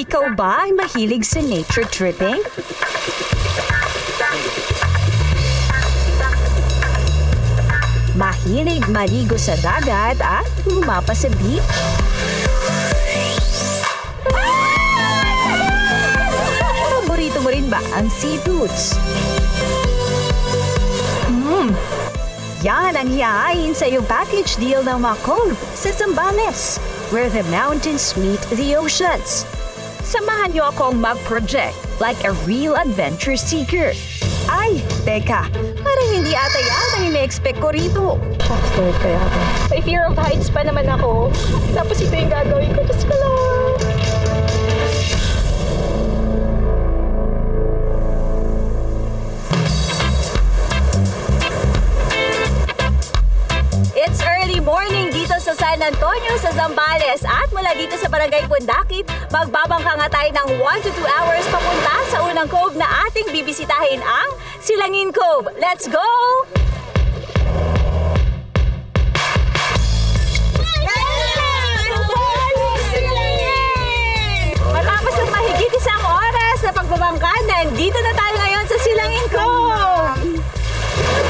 Ikaw ba ay mahilig sa nature tripping? Mahilig maligo sa dagat at lumapa sa beach? Paborito mo rin ba ang seafoods? Yan ang hiyain sa iyong package deal ng mga Cove sa Zambales, where the mountains meet the oceans. Samahan niyo akong mag-project like a real adventure seeker. Ay, teka, parang hindi ata yan ang ina-expect ko rito. Excited kaya ako. May fear of heights pa naman ako. Tapos ito yung gagawin ko. Diyos ko lang. It's early morning dito sa San Antonio sa Zambales at mula dito sa Barangay Pundakit, magbabangka nga tayo ng 1 to 2 hours papunta sa unang cove na ating bibisitahin ang Silangin Cove. Let's go! Matapos ng mahigit isang oras na pagbabangka, nandito na tayo ngayon sa Silangin Cove!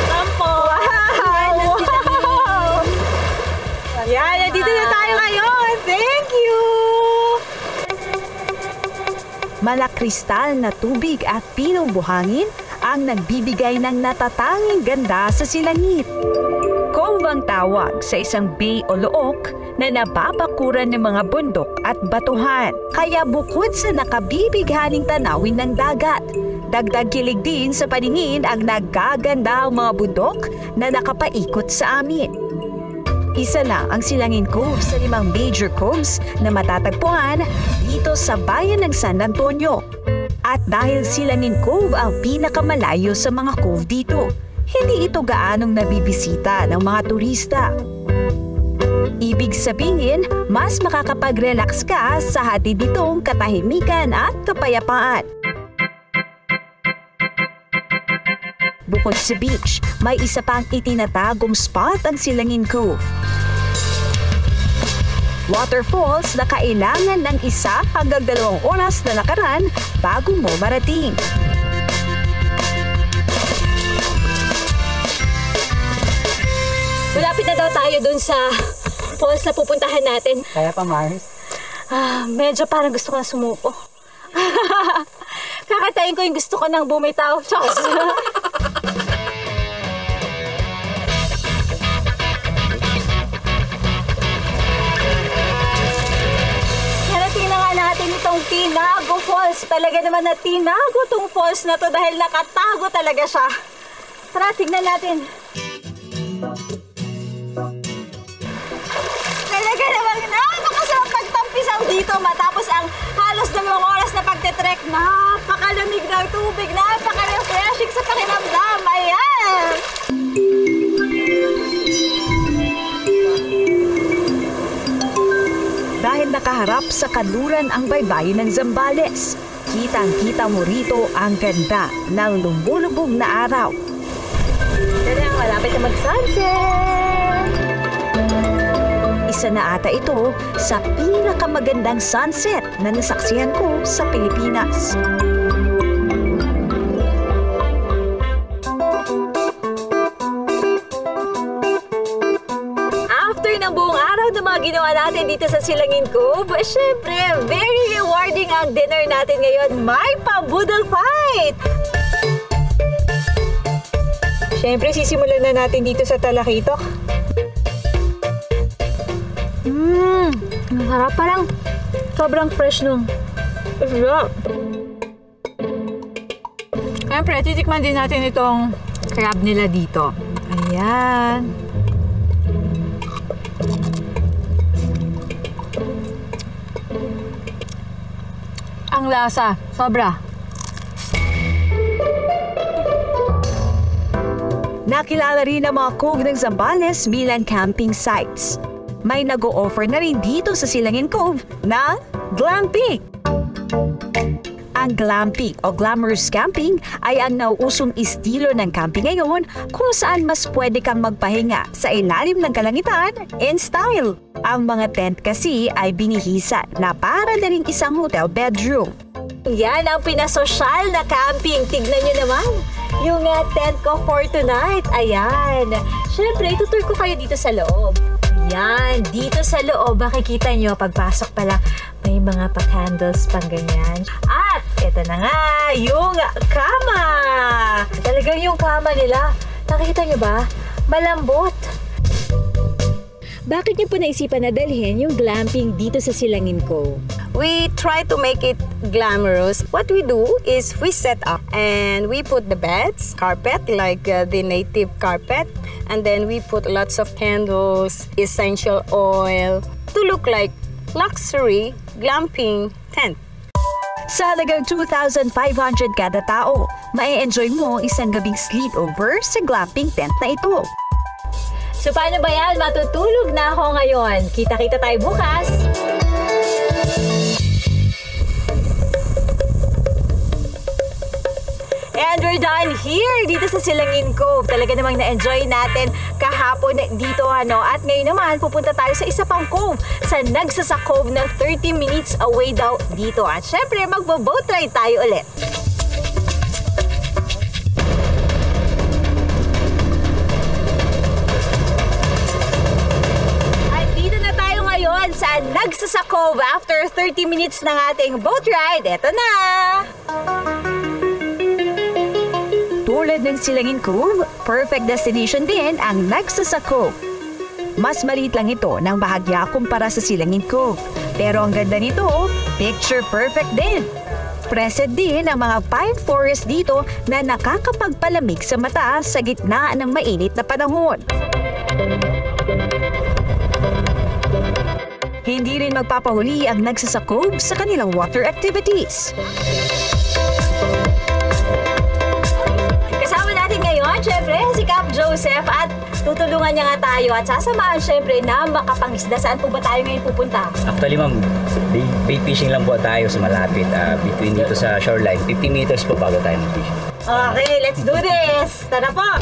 Kampo! Yan, nandito na tayo ngayon. Thank you! Malakristal na tubig at pinong buhangin ang nagbibigay ng natatanging ganda sa silangit. Cove ang tawag sa isang bay o look na nababakuran ng mga bundok at batuhan. Kaya bukod sa nakabibighaning tanawin ng dagat, dagdag kilig din sa paningin ang nagaganda mga bundok na nakapaikot sa amin. Isa lang ang Silangin Cove sa 5 major coves na matatagpuan dito sa bayan ng San Antonio. At dahil Silangin Cove ang pinakamalayo sa mga cove dito, hindi ito gaanong nabibisita ng mga turista. Ibig sabihin, mas makakapag-relax ka sa hatid nitong katahimikan at kapayapaan. Bukod sa beach, may isa pang itinatagong spot ang Silangin Cove. Waterfalls na kailangan ng 1 hanggang 2 oras na lakaran bago mo marating. Malapit na daw tayo dun sa falls na pupuntahan natin. Kaya pa, Mars? Medyo parang gusto ko na sumuko. Kakatayin ko yung gusto ko nang bumitaw. Narating na nga natin itong Tinago Falls. Talaga naman na tinago tong falls na to dahil nakatago talaga siya. Tara, tignan natin. Talaga naman napakasarap pagtampisaw dito matapos ang halos 2 oras na pagtetrek. Napakalamig ng tubig, napaka-refreshing sa pakiramdam. Ayan! Dahil nakaharap sa kanluran ang baybayin ng Zambales, kitang-kita mo rito ang ganda ng lumulubog na araw. Tara, malapit na mag-sunset! Isa na ata ito sa pinakamagandang sunset na nasaksihan ko sa Pilipinas. After ng buong araw na mga ginawa natin dito sa Silangin Cove, syempre, very rewarding ang dinner natin ngayon. May pa-boodle fight! Syempre, sisimulan na natin dito sa Talakitok. Ang harap, parang sobrang fresh nung. Sarap. Siyempre, titikman din natin itong crab nila dito. Ayan. Ang lasa, sobra. Nakilala rin ang mga cove ng Zambales bilang camping sites. May nag-o-offer na rin dito sa Silangin Cove na glamping. Ang Ang glamping o glamorous camping ay ang nauusong estilo ng camping ngayon kung saan mas pwede kang magpahinga sa ilalim ng kalangitan in style. Ang mga tent kasi ay binihisan na para na ring isang hotel bedroom. Yan ang pinasosyal na camping. Tignan nyo naman yung tent ko for tonight. Ayan. Syempre, itutur ko kayo dito sa loob. Ayan, dito sa loob, makikita nyo, pagpasok pala, may mga pa-candles pang ganyan. At, eto na nga, yung kama! Talagang yung kama nila, nakikita nyo ba? Malambot. Bakit nyo po naisipan na dalhin yung glamping dito sa Silangin Cove? We try to make it glamorous. What we do is we set up and we put the beds, carpet, like the native carpet, and then we put lots of candles, essential oil, to look like luxury glamping tent. Sa halagang 2,500 kada tao, ma-enjoy mo isang gabing sleepover sa glamping tent na ito. So paano ba yan? Matutulog na ako ngayon. Kita-kita tayo bukas! And we're done here dito sa Silangin Cove. Talaga namang na-enjoy natin kahapon dito At ngayon naman pupunta tayo sa isa pang cove sa Nagsasa Cove na 30 minutes away daw dito. At syempre magbo-boat ride tayo ulit. At dito na tayo ngayon sa Nagsasa Cove after 30 minutes ng ating boat ride. Eto na! Tulad ng Silangin Cove, perfect destination din ang Nagsasa Cove. Mas maliit lang ito ng bahagya kumpara sa Silangin Cove. Pero ang ganda nito, picture perfect din. Present din ang mga pine forest dito na nakakapagpalamig sa mata sa gitna ng mainit na panahon. Hindi rin magpapahuli ang Nagsasa Cove sa kanilang water activities. Siyempre, si Cap Joseph at tutulungan niya nga tayo at sasamahan siyempre na makapangisda. Saan po ba tayo ngayon pupunta? Actually ma'am, bait fishing lang po tayo sa malapit between dito sa shoreline. 50 meters po bago tayo mag-fish. Okay, let's do this! Tara po!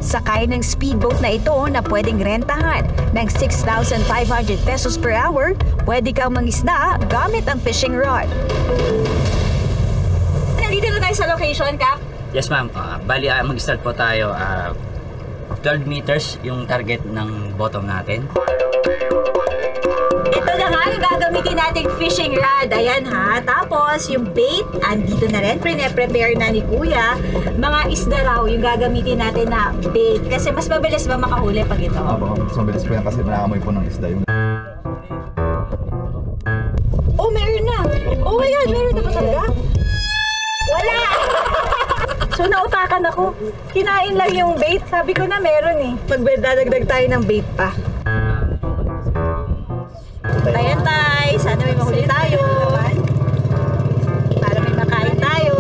Sakay ng speedboat na ito na pwedeng rentahan ng 6,500 pesos per hour, pwede kang mangisda gamit ang fishing rod. Nandito na tayo sa location, Cap? Yes ma'am, bali mag-start po tayo 12 meters yung target ng bottom natin. Ito na nga yung gagamitin nating fishing rod. Ayan ha. Tapos yung bait, andito na rin. Prepare na ni Kuya. Mga isda raw yung gagamitin natin na bait. Kasi mas mabilis ba makahuli pag ito? Mas mabilis po yan kasi nakaamoy po ng isda yung... Oh, meron na! Oh my God, meron na ba talaga? Wala! So nautakan ako. Kinain lang yung bait. Sabi ko na meron eh. Magdadagdag tayo ng bait pa. Tay-tay. Sana may mahuli tayo. Para may makain tayo.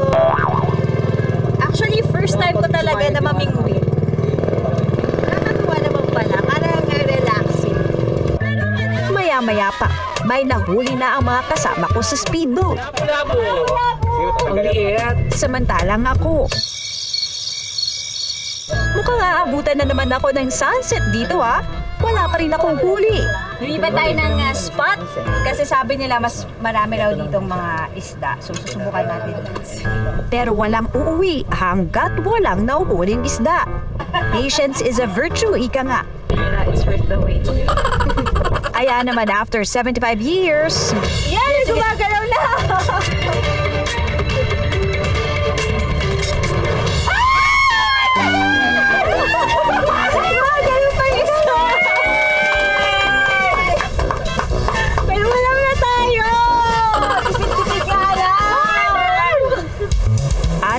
Actually, first time ko talaga na mamingwit. Nakakatuwa naman pala. Parang relaxing. Maya-maya pa, may nahuli na ang mga kasama ko sa speedboat. Samantalang ako, mukhang aabutan na naman ako ng sunset dito ha. Wala pa rin akong huli. Lumipat tayo ng spot kasi sabi nila mas marami raw ditong mga isda. So susubukan natin. Pero walang uuwi hanggat walang nauhuling isda. Patience is a virtue, ika nga. It's worth the wait. Kaya naman after 75 years, Yan! Gumagalaw na!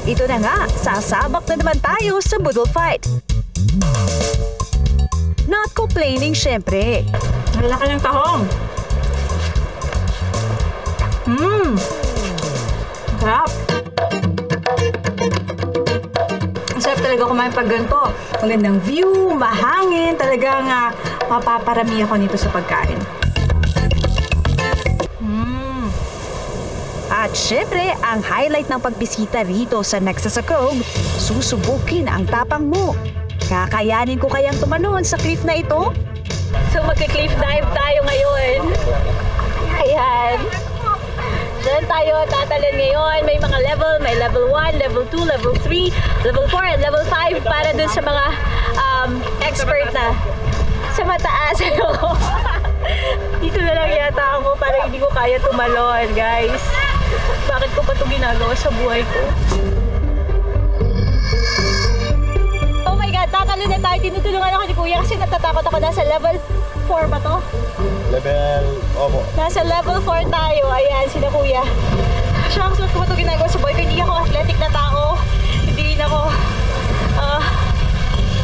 ito na nga, sasabak na naman tayo sa budol fight. Not complaining, syempre. Ang laki ng tahong. Sarap. Ang sarap talaga kumain pag ganito. Magandang view, mahangin. Talagang mapaparami ako nito sa pagkain. At syempre, ang highlight ng pagbisita rito sa Nexus sa Cove, susubukin ang tapang mo. Kakayanin ko kayang tumalon sa cliff na ito? So magka-cliff dive tayo ngayon. Ayan. Diyan tayo tatalon ngayon. May mga level. May level 1, level 2, level 3, level 4, and level 5 para dun sa mga expert na. Sa mataas. Dito na lang yata ako para hindi ko kaya tumalon, guys. Bakit ko pa ito ginagawa sa buhay ko? Oh my God, tatalon na tayo. Tinutulungan ako ni Kuya kasi natatakot ako. Nasa level 4 ba to? Opo. Nasa level 4 tayo. Ayan, sila Kuya. Shucks, ba't ko ba ito ginagawa sa buhay ko? Hindi ako athletic na tao. Hindi rin ako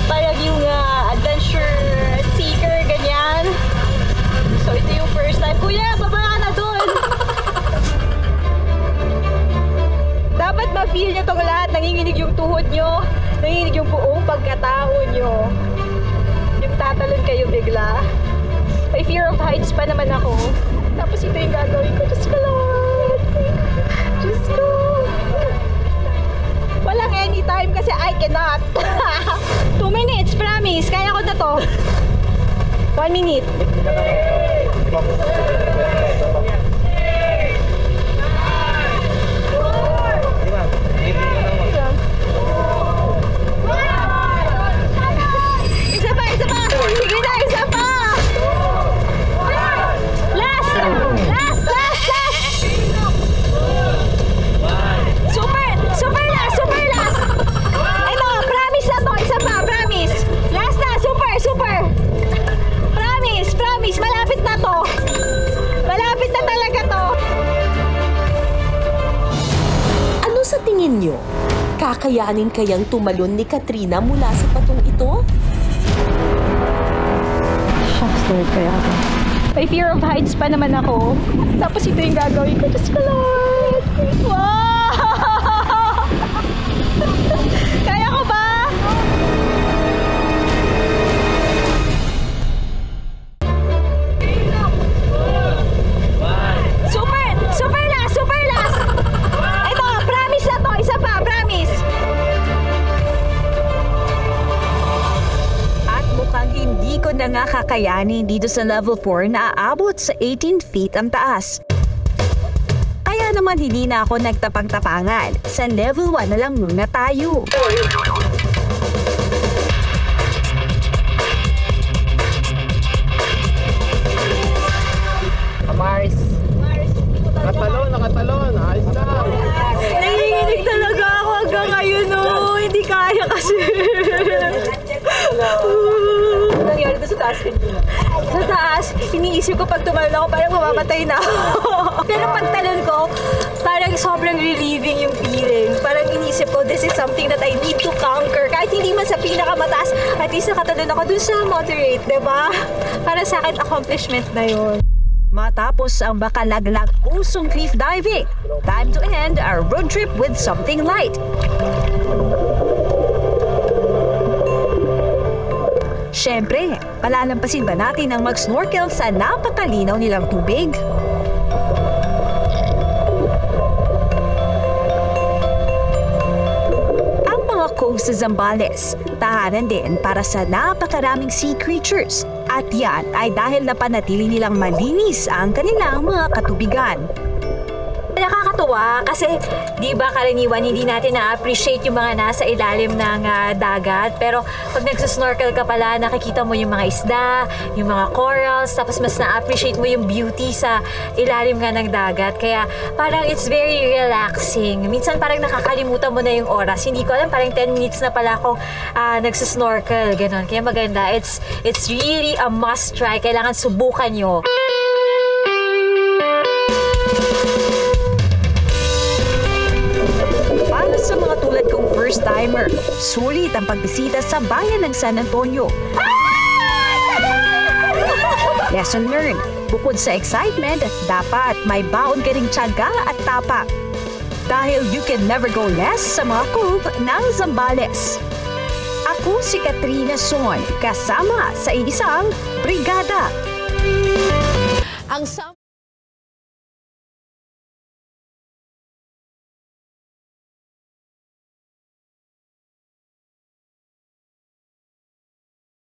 parang yung adventure seeker, ganyan. So, ito yung first time. Kuya, baba ka na doon! Dapat ma-feel nyo itong lahat. Nanginginig yung tuhod nyo. Nanginginig yung buong pagkatao nyo. Yung tatalon kayo bigla. May fear of heights pa naman ako. Tapos ito yung gagawin ko. Diyos ko lang. Diyos ko. Walang anytime kasi I cannot. 2 minutes, promise. Kaya ko na to. 1 minute. Isa pa, isa pa. Sige na, isa pa. Last. Last, last, last. Super, super last, super last. Ito, promise na to. Isa pa, promise. Last na, super, super. Promise, promise. Malapit na to. Malapit na talaga to. Ano sa tingin nyo? Kakayanin kayang tumalon ni Katrina mula sa patong ito? Shucks, Lord, kaya ako. May fear of heights pa naman ako. Tapos ito yung gagawin ko. Diyos ko, Lord. Wow! Kaya ko ba? Super! Super last! Super last! Ito, promise na to. Isa pa, promise. At mukhang hindi ko na nga kakayanin dito sa level 4 na aabot sa 18 feet ang taas. Kaya naman hindi na ako nagtapang-tapangan. Sa level 1 na lang muna tayo. Mars. Nakatalon. Ayos na. Nanginginig talaga ako hanggang ngayon, no. Hindi kaya kasi. Ano nangyari doon sa taas? Sa taas, iniisip ko pag tumalon ako, parang mamamatay na ako. Pero pag talon ko, parang sobrang relieving yung feeling. Parang iniisip ko, this is something that I need to conquer. Kahit hindi man sa pinakamataas, at least nakatalon ako dun sa moderate, diba? Para sa akin, accomplishment na yun. Matapos ang bakalaglag pusong cliff diving, time to end our road trip with something light. Siyempre, palalampasin ba natin ang mag-snorkel sa napakalinaw nilang tubig? Ang mga coves sa Zambales, tahanan din para sa napakaraming sea creatures. At yan ay dahil napanatili nilang malinis ang kanilang mga katubigan. Nakakatuwa kasi di ba karaniwan hindi natin na-appreciate yung mga nasa ilalim ng dagat, pero pag nagsusnorkel ka pala nakikita mo yung mga isda, yung mga corals, tapos mas na-appreciate mo yung beauty sa ilalim nga ng dagat, kaya parang it's very relaxing. Minsan parang nakakalimutan mo na yung oras, hindi ko alam, parang 10 minutes na pala akong nagsusnorkel, ganon. Kaya maganda, it's really a must try, kailangan subukan nyo. Sa mga tulad kong first-timer, sulit ang pagbisita sa bayan ng San Antonio. Lesson learned, bukod sa excitement, dapat may baon ka ring tiyaga at tapak. Dahil you can never go less sa mga cove ng Zambales. Ako si Katrina Son, kasama sa isang brigada. Ang